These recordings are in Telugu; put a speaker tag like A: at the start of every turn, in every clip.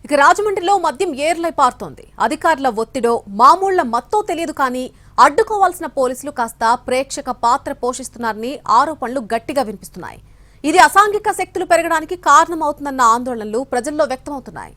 A: ఇక రాజమండ్రిలో మద్యం ఏర్లై పారుతోంది. అధికారుల ఒత్తిడో మామూళ్ల మత్తో తెలియదు కానీ అడ్డుకోవాల్సిన పోలీసులు కాస్త ప్రేక్షక పాత్ర పోషిస్తున్నారని ఆరోపణలు గట్టిగా వినిపిస్తున్నాయి. ఇది అసాంఘిక శక్తులు పెరగడానికి కారణమవుతుందన్న ఆందోళనలు ప్రజల్లో వ్యక్తమవుతున్నాయి.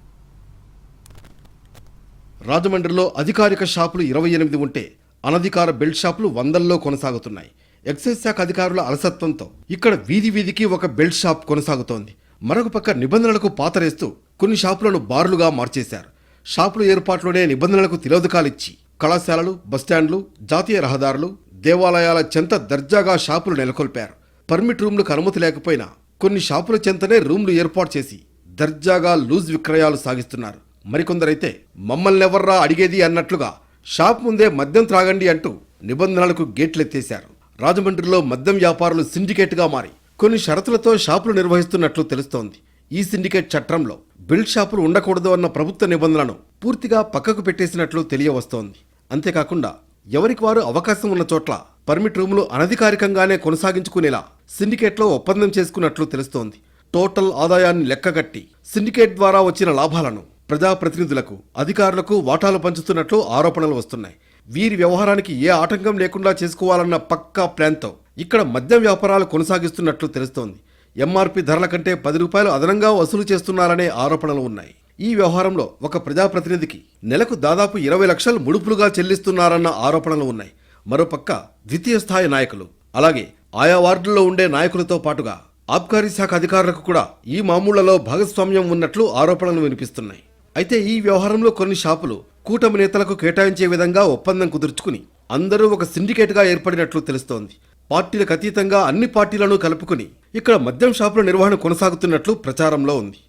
B: రాజమండ్రిలో అధికారిక షాపులు 28 ఉంటే అనధికార బెల్ట్ షాపులు వందల్లో కొనసాగుతున్నాయి. ఎక్సైజ్ శాఖ అధికారుల అలసత్వంతో ఇక్కడ వీధి వీధికి ఒక బెల్ట్ షాప్ కొనసాగుతోంది. మరొక పక్క నిబంధనలకు పాతరేస్తూ కొన్ని షాపులను బార్లుగా మార్చేశారు. షాపుల ఏర్పాట్లోనే నిబంధనలకు తిలోదకాలిచ్చి కళాశాలలు, బస్టాండ్లు, జాతీయ రహదారులు, దేవాలయాల చెంత దర్జాగా షాపులు నెలకొల్పారు. పర్మిట్ రూమ్లకు అనుమతి లేకపోయినా కొన్ని షాపుల చెంతనే రూమ్లు ఏర్పాటు చేసి దర్జాగా లూజ్ విక్రయాలు సాగిస్తున్నారు. మరికొందరైతే మమ్మల్నెవర్రా అడిగేది అన్నట్లుగా షాప్ ముందే మద్యం త్రాగండి అంటూ నిబంధనలకు గేట్లెత్తేశారు. రాజమండ్రిలో మద్యం వ్యాపారులు సిండికేట్గా మారి కొన్ని షరతులతో షాపులు నిర్వహిస్తున్నట్లు తెలుస్తోంది. ఈ సిండికేట్ చట్టంలో బెల్ట్ షాపులు ఉండకూడదు అన్న ప్రభుత్వ నిబంధనలను పూర్తిగా పక్కకు పెట్టేసినట్లు తెలియవస్తోంది. అంతేకాకుండా ఎవరికి వారు అవకాశం ఉన్న చోట్ల పర్మిట్ రూములు అనధికారికంగానే కొనసాగించుకునేలా సిండికేట్లో ఒప్పందం చేసుకున్నట్లు తెలుస్తోంది. టోటల్ ఆదాయాన్ని లెక్కగట్టి సిండికేట్ ద్వారా వచ్చిన లాభాలను ప్రజాప్రతినిధులకు, అధికారులకు వాటాలు పంచుతున్నట్లు ఆరోపణలు వస్తున్నాయి. వీరి వ్యవహారానికి ఏ ఆటంకం లేకుండా చేసుకోవాలన్న పక్కా ప్లాన్తో ఇక్కడ మద్యం వ్యాపారాలు కొనసాగిస్తున్నట్లు తెలుస్తోంది. ఎంఆర్పీ ధరల కంటే 10 రూపాయలు అదనంగా వసూలు చేస్తున్నారనే ఆరోపణలు ఉన్నాయి. ఈ వ్యవహారంలో ఒక ప్రజాప్రతినిధికి నెలకు దాదాపు 20 లక్షలు ముడుపులుగా చెల్లిస్తున్నారన్న ఆరోపణలు ఉన్నాయి. మరోపక్క ద్వితీయ స్థాయి నాయకులు, అలాగే ఆయా వార్డుల్లో ఉండే నాయకులతో పాటుగా ఆబ్కారీ శాఖ అధికారులకు కూడా ఈ మామూళ్లలో భాగస్వామ్యం ఉన్నట్లు ఆరోపణలు వినిపిస్తున్నాయి. అయితే ఈ వ్యవహారంలో కొన్ని షాపులు కూటమి నేతలకు కేటాయించే విధంగా ఒప్పందం కుదుర్చుకుని అందరూ ఒక సిండికేట్గా ఏర్పడినట్లు తెలుస్తోంది. పార్టీలకు అతీతంగా అన్ని పార్టీలను కలుపుకుని ఇక్కడ మద్యం షాపుల నిర్వహణ కొనసాగుతున్నట్లు ప్రచారంలో ఉంది.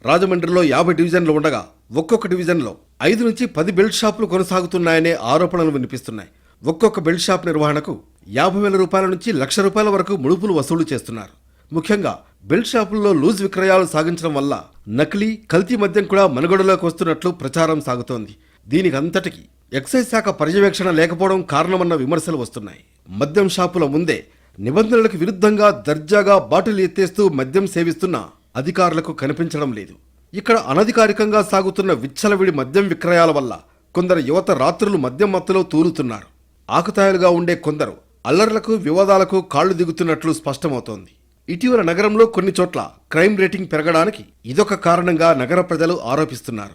B: రాజమండ్రిలో 50 డివిజన్లు ఉండగా ఒక్కొక్క డివిజన్లో 5 నుంచి 10 బెల్ట్ షాపులు కొనసాగుతున్నాయనే ఆరోపణలు వినిపిస్తున్నాయి. ఒక్కొక్క బెల్ట్ షాప్ నిర్వహణకు 50,000 రూపాయల నుంచి ₹1,00,000 వరకు ముడుపులు వసూలు చేస్తున్నారు. ముఖ్యంగా బెల్ట్ షాపుల్లో లూజ్ విక్రయాలు సాగించడం వల్ల నకిలీ, కల్తీ మద్యం కూడా మనుగడలోకి వస్తున్నట్లు ప్రచారం సాగుతోంది. దీనికంతటికీ ఎక్సైజ్ శాఖ పర్యవేక్షణ లేకపోవడం కారణమన్న విమర్శలు వస్తున్నాయి. మద్యం షాపుల ముందే నిబంధనలకు విరుద్ధంగా దర్జాగా బాటిల్ ఎత్తేస్తూ మద్యం సేవిస్తున్న అధికారులకు కనిపించడం లేదు. ఇక్కడ అనధికారికంగా సాగుతున్న విచ్చలవిడి మద్యం విక్రయాల వల్ల కొందరు యువత రాత్రులు మద్యం మత్తులో తూలుతున్నారు. ఆకుతాయలుగా ఉండే కొందరు అల్లర్లకు, వివాదాలకు కాళ్లు దిగుతున్నట్లు స్పష్టమవుతోంది. ఇటీవల నగరంలో కొన్ని చోట్ల క్రైమ్ రేటింగ్ పెరగడానికి ఇదొక కారణంగా నగర ప్రజలు ఆరోపిస్తున్నారు.